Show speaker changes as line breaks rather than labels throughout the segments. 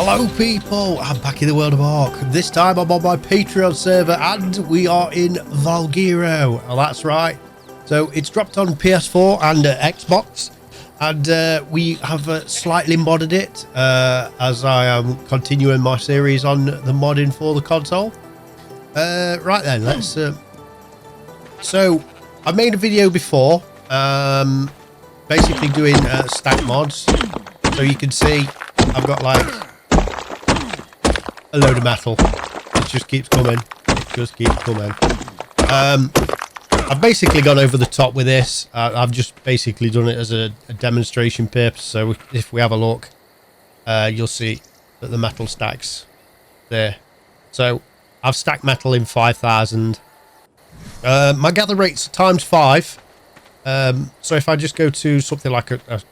Hello people, I'm back in the world of ARK. This time I'm on my Patreon server and we are in Valguero. Oh, that's right. So it's dropped on PS4 and Xbox, and we have slightly modded it as I am continuing my series on the modding for the console. Right then, let's... So I made a video before basically doing stack mods. So you can see I've got like a load of metal. It just keeps coming. It just keeps coming. I've basically gone over the top with this. I've just basically done it as a demonstration purpose. So if we have a look, you'll see that the metal stacks there. So I've stacked metal in 5,000. My gather rate's ×5. So if I just go to something like a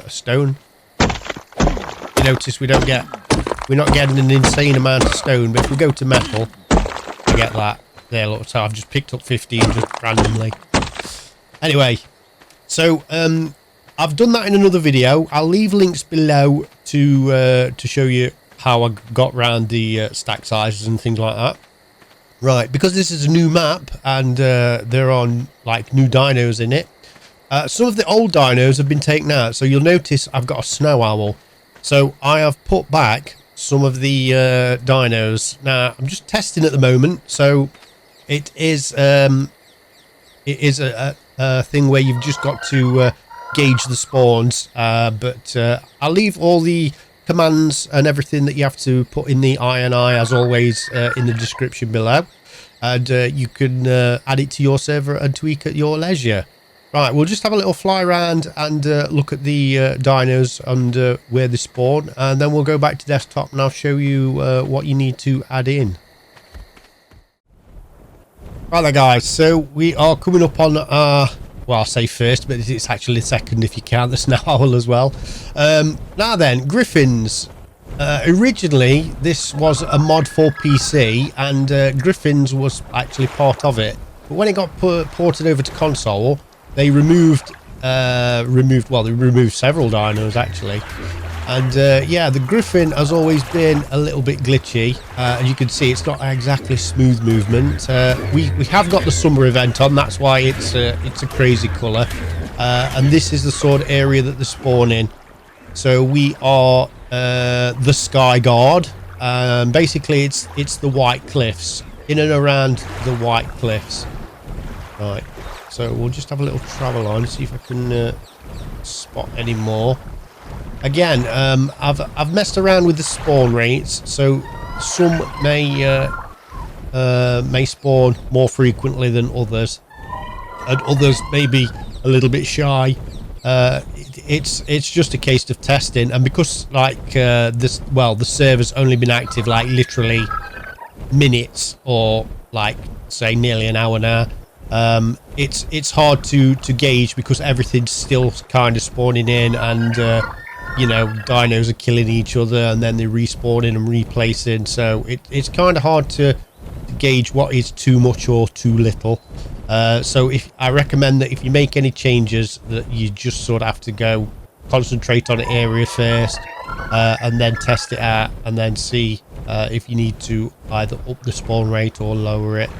stone, you notice we're not getting an insane amount of stone, but if we go to metal, we get that there. Look, so I've just picked up 15 just randomly. Anyway, so I've done that in another video. I'll leave links below to show you how I got around the stack sizes and things like that. Right, because this is a new map and there are like new dinos in it. Some of the old dinos have been taken out, so you'll notice I've got a snow owl. So I have put back some of the dinos. Now I'm just testing at the moment, so it is a thing where you've just got to gauge the spawns. But I'll leave all the commands and everything that you have to put in the INI as always in the description below, and you can add it to your server and tweak at your leisure. Right, we'll just have a little fly around and look at the dinos and where they spawn, and then we'll go back to desktop and I'll show you what you need to add in. Right there guys, so we are coming up on our, well, I'll say first, but it's actually second if you count the snow owl as well. Now then, griffins. Originally this was a mod for PC, and griffins was actually part of it, but when it got ported over to console, they removed several dinos actually, and yeah, the griffin has always been a little bit glitchy. And you can see it's not exactly smooth movement. We have got the summer event on, that's why it's a crazy color, and this is the sort of area that they spawn in. So we are the Sky Guard. Basically it's the White Cliffs, in and around the White Cliffs. Right, so we'll just have a little travel on, see if I can spot any more. Again, I've messed around with the spawn rates, so some may spawn more frequently than others, and others may be a little bit shy. It's just a case of testing, and because like the server's only been active like literally minutes, or like say nearly an hour now. It's hard to gauge because everything's still kind of spawning in, and you know, dinos are killing each other and then they're respawning and replacing, so it's kind of hard to gauge what is too much or too little. So I recommend that if you make any changes, that you just sort of have to go concentrate on an area first, and then test it out, and then see if you need to either up the spawn rate or lower it.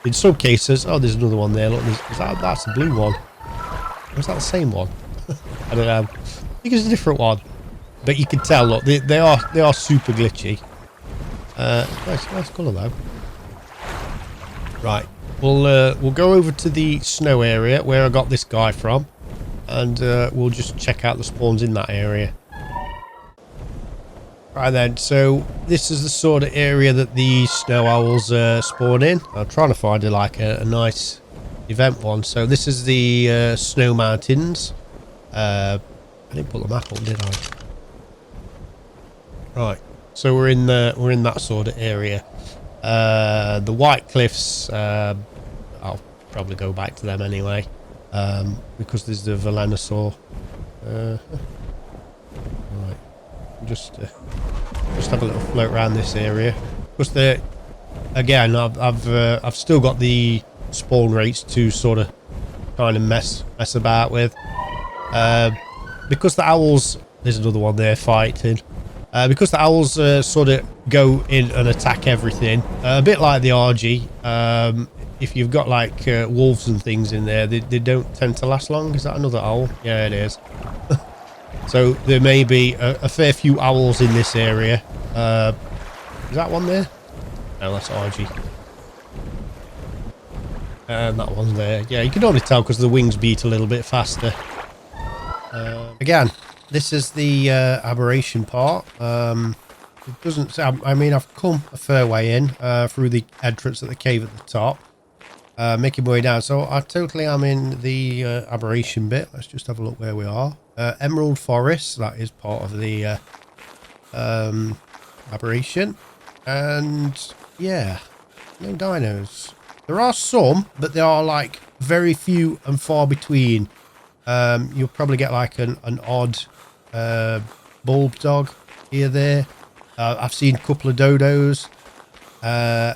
In some cases, oh, there's another one there. Look, that's a blue one. Or is that the same one? I don't know. I think it's a different one. But you can tell. Look, they are super glitchy. Nice colour though. Right, we'll go over to the snow area where I got this guy from, and we'll just check out the spawns in that area. Right then, so this is the sort of area that the snow owls spawn in. I'm trying to find a nice event one. So this is the snow mountains. I didn't put the map on, did I? Right, so we're in that sort of area. The White Cliffs, I'll probably go back to them anyway, because there's the Valenosaur. Right, just have a little float around this area, because again I've still got the spawn rates to sort of kind of mess about with, because the owls, there's another one there fighting. Because the owls sort of go in and attack everything, a bit like the RG. If you've got like wolves and things in there, they don't tend to last long. Is that another owl? Yeah, it is. So there may be a fair few owls in this area. Is that one there? No, that's RG. And that one's there. Yeah, you can only tell because the wings beat a little bit faster. Again, this is the aberration part. It doesn't. I mean, I've come a fair way in through the entrance at the cave at the top, making my way down. So I totally am in the aberration bit. Let's just have a look where we are. Emerald Forest. That is part of the aberration, and yeah, no dinos. There are some, but they are like very few and far between. You'll probably get like an odd bulb dog here there. I've seen a couple of dodos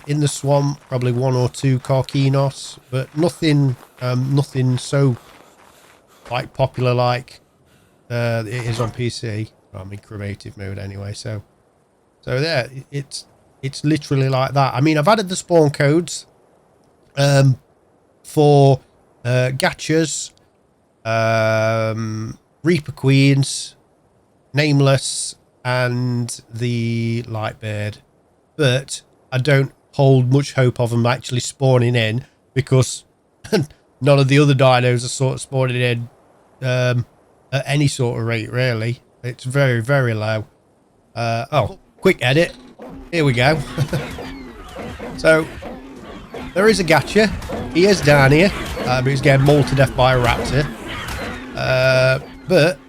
in the swamp, probably 1 or 2 carcinos, but nothing so like popular like it is on PC. I'm in creative mode anyway, so there it's literally like that. I mean, I've added the spawn codes for Gachas, Reaper Queens, Nameless, and the Lightbird, but I don't hold much hope of them actually spawning in because none of the other dinos are sort of spawning in at any sort of rate, really. It's very, very low. Oh, quick edit. Here we go. So there is a Gacha. He is down here, but he's getting mauled to death by a raptor. But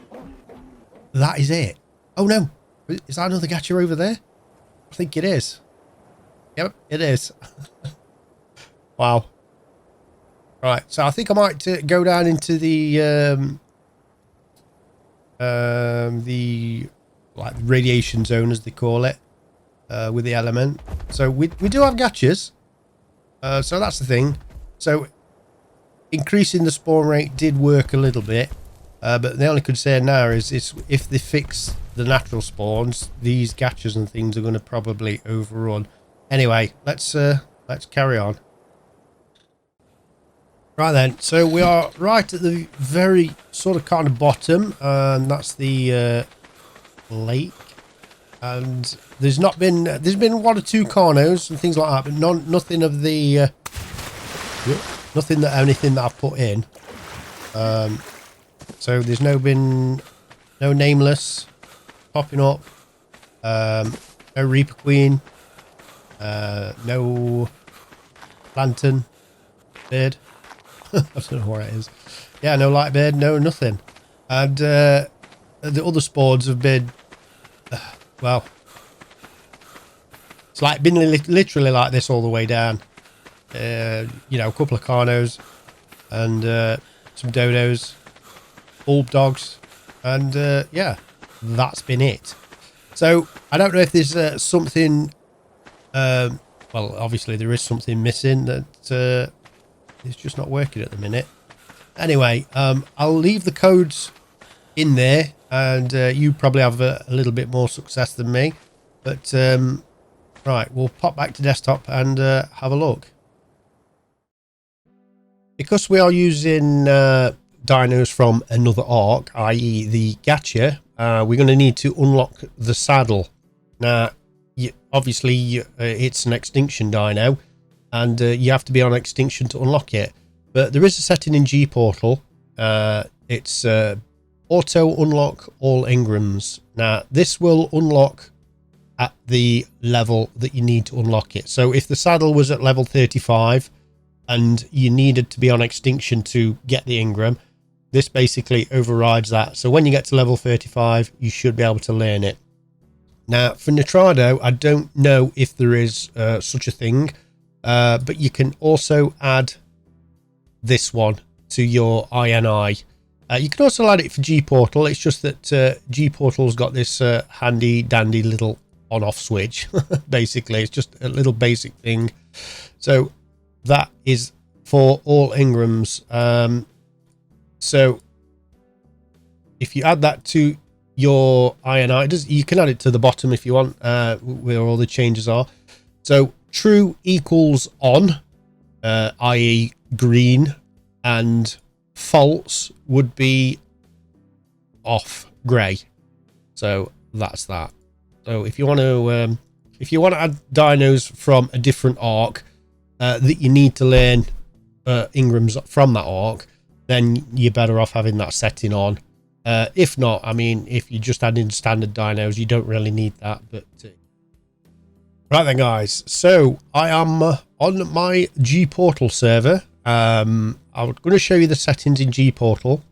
that is it. Oh no, is that another Gacha over there? I think it is. Yep, it is. Wow. Right, so I think I might go down into the like radiation zone, as they call it, with the element. So we do have Gachas. So that's the thing. So increasing the spawn rate did work a little bit, but the only concern now is if they fix the natural spawns, these Gachas and things are going to probably overrun. Anyway, let's carry on. Right then, so we are right at the very sort of kind of bottom, and that's the lake. And there's been 1 or 2 carnos and things like that, but nothing of the anything that I've put in. So there's no Nameless popping up, no Reaper Queen, no Lantern Bird. I don't know what it is. Yeah, no Lightbird, no nothing. And the other spawns have been well, it's like been literally like this all the way down. You know, a couple of carnos and some dodos, bulb dogs, and yeah, that's been it. So I don't know if there's something. Well, obviously there is something missing that it's just not working at the minute. Anyway, I'll leave the codes in there, and you probably have a little bit more success than me. But right, we'll pop back to desktop and have a look. Because we are using dinos from another ARK, i.e. the Gacha, we're going to need to unlock the saddle. Now, obviously, it's an extinction dino, and you have to be on extinction to unlock it. But there is a setting in G-Portal. It's auto unlock all engrams. Now, this will unlock at the level that you need to unlock it. So if the saddle was at level 35 and you needed to be on extinction to get the engram, this basically overrides that. So when you get to level 35, you should be able to learn it. Now, for Ntrado, I don't know if there is such a thing, but you can also add this one to your INI. You can also add it for G-Portal. It's just that G-Portal's got this handy dandy little on-off switch. Basically, it's just a little basic thing. So that is for all engrams. So if you add that to your INI. You can add it to the bottom if you want, where all the changes are. So true equals on, i.e. green, and false would be off, grey. So that's that. So if you want to add dinos from a different ARK that you need to learn Ingrams from that ARK, then you're better off having that setting on. If not, I mean, if you just add in standard dinos, you don't really need that. But right then, guys, so I am on my G-Portal server. I'm going to show you the settings in G-Portal.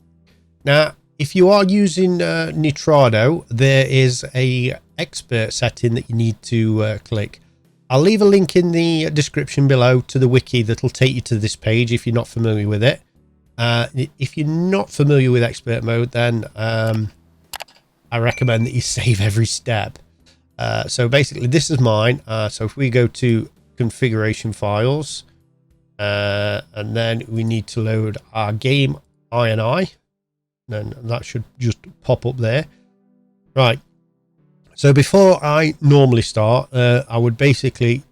Now, if you are using Ntrado, there is a expert setting that you need to click. I'll leave a link in the description below to the wiki that'll take you to this page if you're not familiar with it. If you're not familiar with expert mode, then I recommend that you save every step. So basically, this is mine. So if we go to configuration files, and then we need to load our Game.INI, then that should just pop up there. Right. So before I normally start, I would basically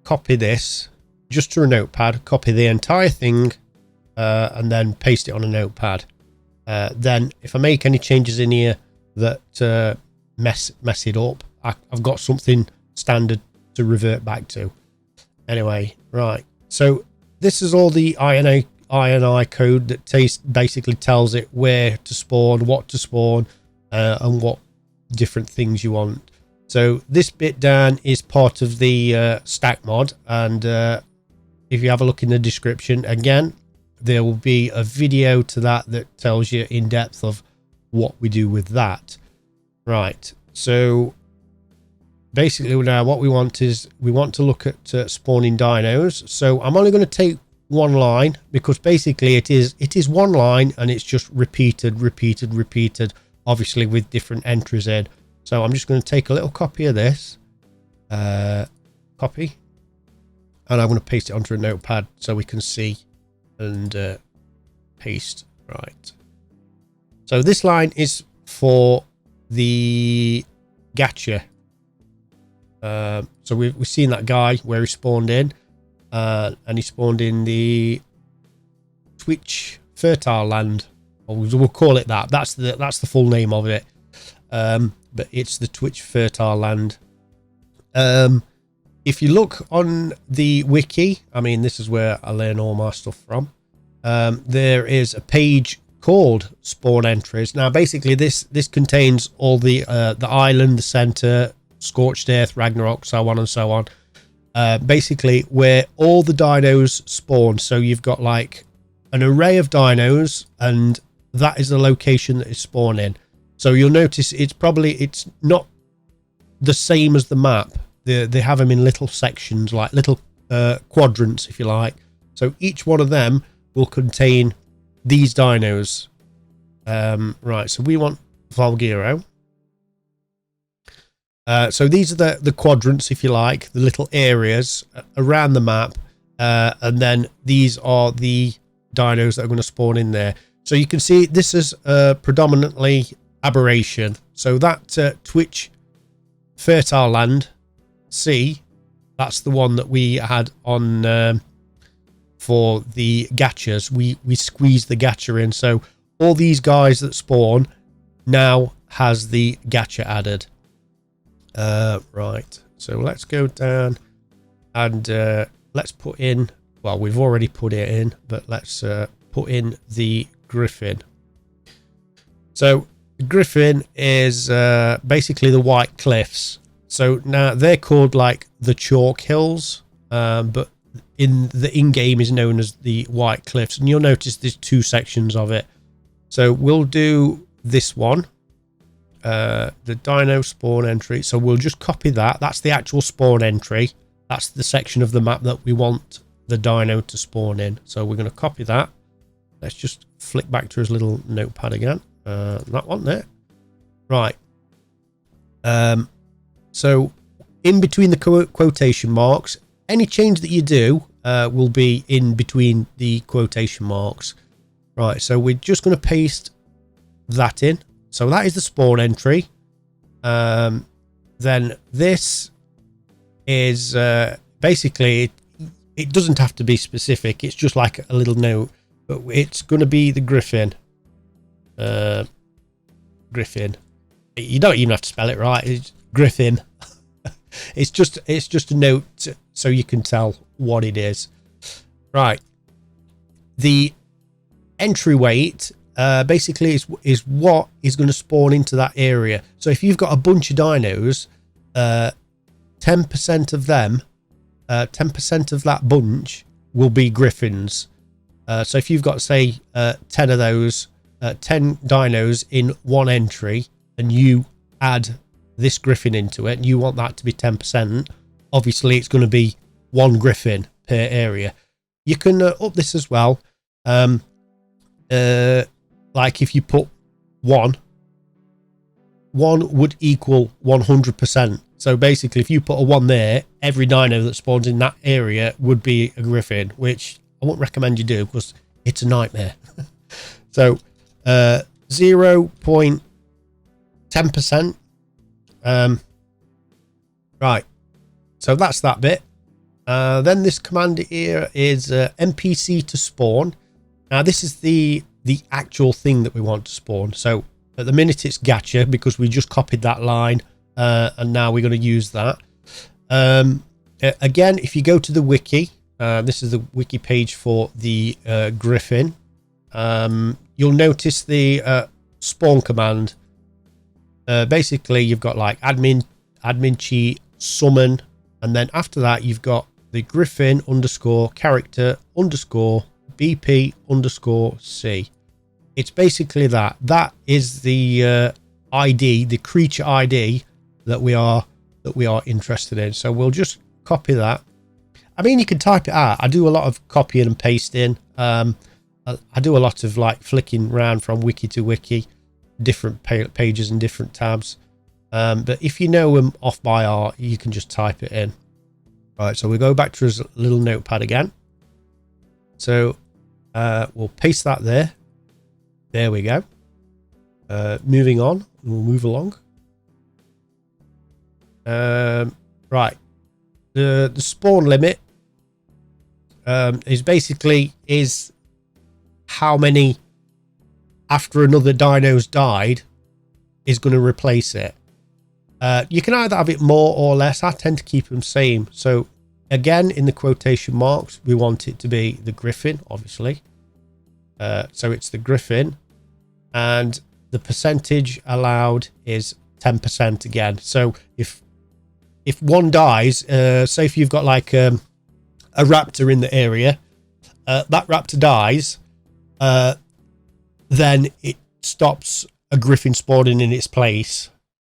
copy this just to a notepad, copy the entire thing, and then paste it on a notepad. Then if I make any changes in here that mess it up, I've got something standard to revert back to. Anyway, right. So this is all the INI code that basically tells it where to spawn, what to spawn, and what different things you want. So this bit down is part of the stack mod, and if you have a look in the description, again, there will be a video to that tells you in depth of what we do with that. Right, so basically now what we want is we want to look at spawning dinos. So I'm only going to take one line, because basically it is one line, and it's just repeated, obviously with different entries in. So I'm just going to take a little copy of this, copy, and I'm going to paste it onto a notepad so we can see, and paste. Right, so this line is for the Gacha. So we've seen that guy where he spawned in, and he spawned in the Twitch Fertile Land, or we'll call it that. That's the full name of it. But it's the Twitch Fertile Land. If you look on the wiki, I mean, this is where I learn all my stuff from. There is a page called Spawn Entries. Now, basically, this contains all the island, the center, Scorched Earth, Ragnarok, so on and so on. Basically, where all the dinos spawn. So you've got like an array of dinos, and that is the location that is spawning. So you'll notice it's not the same as the map. They have them in little sections, like little quadrants, if you like. So each one of them will contain these dinos. Right, so we want Valguero. So these are the quadrants, if you like, the little areas around the map. And then these are the dinos that are going to spawn in there. So you can see this is predominantly aberration. So that Twitch Fertile Land C, that's the one that we had on for the gachas. We squeezed the gacha in. So all these guys that spawn now has the gacha added. Right, so let's go down and let's put in, well, we've already put it in, but let's put in the Griffin. So Griffin is basically the White Cliffs. So now they're called like the Chalk Hills, but in-game is known as the White Cliffs, and you'll notice there's two sections of it. So we'll do this one, the Dino spawn entry. So we'll just copy that. That's the actual spawn entry. That's the section of the map that we want the dino to spawn in. So we're going to copy that. Let's just flick back to his little notepad again. That one there. Right. So in between the quotation marks, any change that you do will be in between the quotation marks. Right, so we're just going to paste that in. So that is the spawn entry. Then this is basically it doesn't have to be specific. It's just like a little note, but it's going to be the Griffin. Griffin. You don't even have to spell it right. It's Griffin. It's just a note so you can tell what it is. Right. The entry weight basically is what is going to spawn into that area. So if you've got a bunch of dinos, 10% of them, 10% of that bunch will be griffins. So if you've got, say, 10 of those, 10 dinos in one entry, and you add this griffin into it, and you want that to be 10%, obviously it's going to be one griffin per area. You can up this as well. Like if you put one would equal 100%. So basically, if you put a 1 there, every dino that spawns in that area would be a griffin, which I wouldn't recommend you do because it's a nightmare. So 0.10%. Right. So that's that bit. Then this command here is NPCsToSpawn. Now this is the actual thing that we want to spawn. So at the minute it's Gacha because we just copied that line, and now we're going to use that. Again, if you go to the wiki, this is the wiki page for the Griffin. You'll notice the spawn command. Basically, you've got like admin cheat, summon, and then after that you've got the Griffin _ character _ BP _ C. It's basically that. That is the ID, the creature ID that we are interested in. So we'll just copy that. I mean, you can type it out. I do a lot of copying and pasting. I do a lot of like flicking around from wiki to wiki, different pages and different tabs. But if you know them off by heart, you can just type it in. Right, so we go back to his little notepad again. So we'll paste that there. There we go. Moving on, we'll move along. Right, the spawn limit is basically how many after another dino's died is going to replace it. You can either have it more or less. I tend to keep them same. So again, in the quotation marks, we want it to be the Griffin, obviously. So it's the Griffin, and the percentage allowed is 10% again. So if one dies, say if you've got like a raptor in the area, that raptor dies, then it stops a Griffin spawning in its place.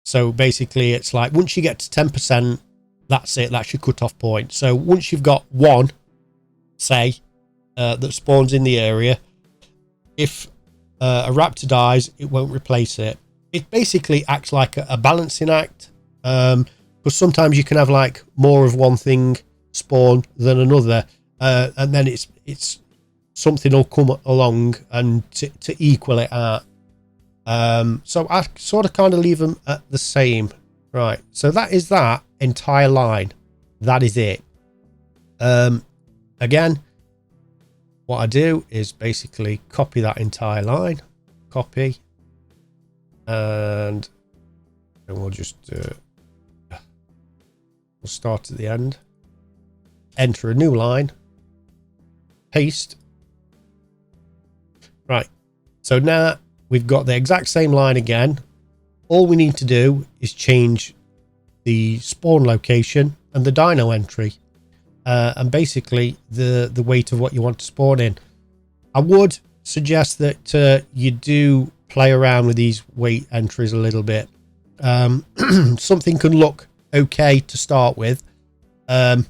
So basically it's like once you get to 10%, that's it. That's your cutoff point. So once you've got one, say, that spawns in the area, if a raptor dies, it won't replace it. It basically acts like a balancing act, because sometimes you can have like more of one thing spawn than another, and then it's something will come along and to equal it out. So I sort of kind of leave them at the same. Right, so that is that entire line. That is it. Again, what I do is basically copy that entire line, copy, and we'll just we'll start at the end, enter a new line, paste. Right, so now we've got the exact same line again. All we need to do is change the spawn location and the dino entry, and basically the weight of what you want to spawn in. I would suggest that you do play around with these weight entries a little bit. Something can look okay to start with, but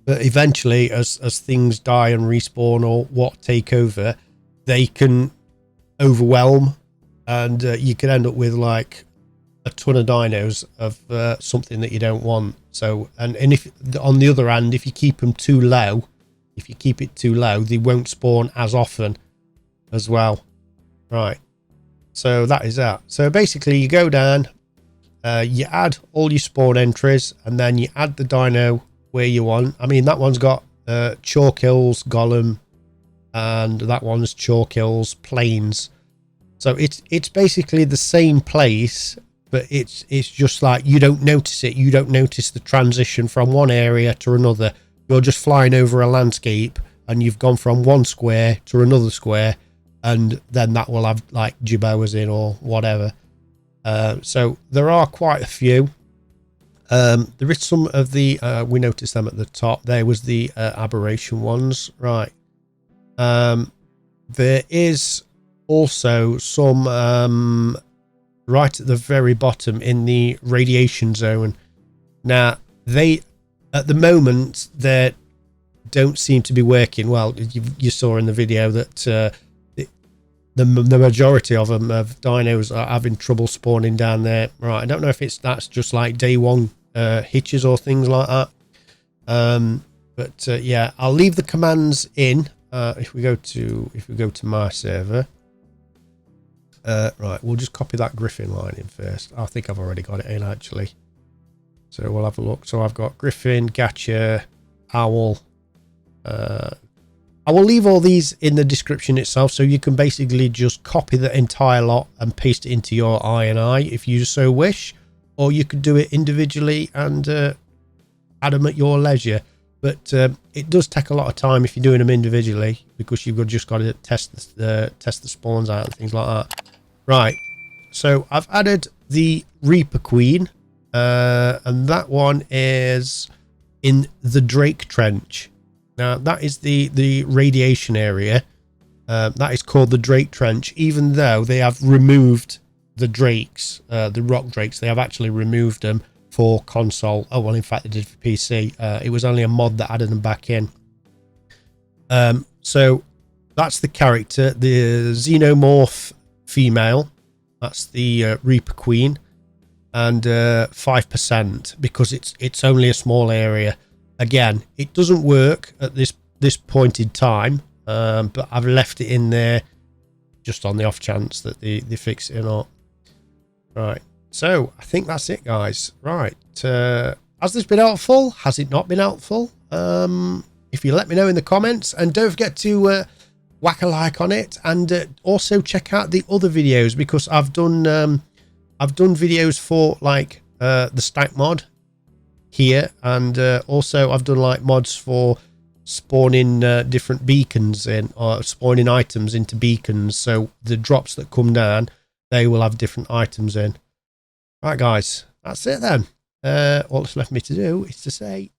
eventually as things die and respawn or what take over, they can overwhelm, and you can end up with like a ton of dinos of something that you don't want. So and if on the other hand, if you keep them too low, if you keep it too low, they won't spawn as often as well. Right, So that is that. So basically you go down, you add all your spawn entries, and then you add the dino where you want. I mean, that one's got chalk hills, golem, and that one's chalk hills, plains. So it's basically the same place, but it's just like you don't notice it. You don't notice the transition from one area to another. You're just flying over a landscape and you've gone from one square to another square, and then that will have like Jimbobs in or whatever. So there are quite a few. There is some of the we noticed them at the top. There was the aberration ones, right? There is also some right at the very bottom in the radiation zone. Now they, at the moment, they don't seem to be working well. You saw in the video that the majority of them, of dinos, are having trouble spawning down there. Right, I don't know if that's just like day one hitches or things like that. But yeah, I'll leave the commands in. If we go to my server, right, we'll just copy that Griffin line in first. I think I've already got it in actually. So we'll have a look. So I've got Griffin, Gacha, Owl. I will leave all these in the description itself, so you can basically just copy the entire lot and paste it into your INI if you so wish, or you could do it individually and add them at your leisure. But it does take a lot of time if you're doing them individually, because you've just got to test the spawns out and things like that. Right, so I've added the Reaper Queen, and that one is in the Drake Trench. Now that is the radiation area. That is called the Drake Trench, even though they have removed the drakes, the rock drakes. They have actually removed them for console. Oh well, in fact they did for PC. It was only a mod that added them back in. So that's the character, the xenomorph female. That's the Reaper Queen, and 5% because it's only a small area. Again, it doesn't work at this point in time, but I've left it in there just on the off chance that they fix it or not. Right, so I think that's it, guys. Right, has this been helpful? Has it not been helpful? If you let me know in the comments, and don't forget to whack a like on it, and also check out the other videos, because I've done videos for like the stack mod here, and also I've done like mods for spawning different beacons in, or spawning items into beacons, so the drops that come down, they will have different items in. Right guys, that's it then. All that's left me to do is to say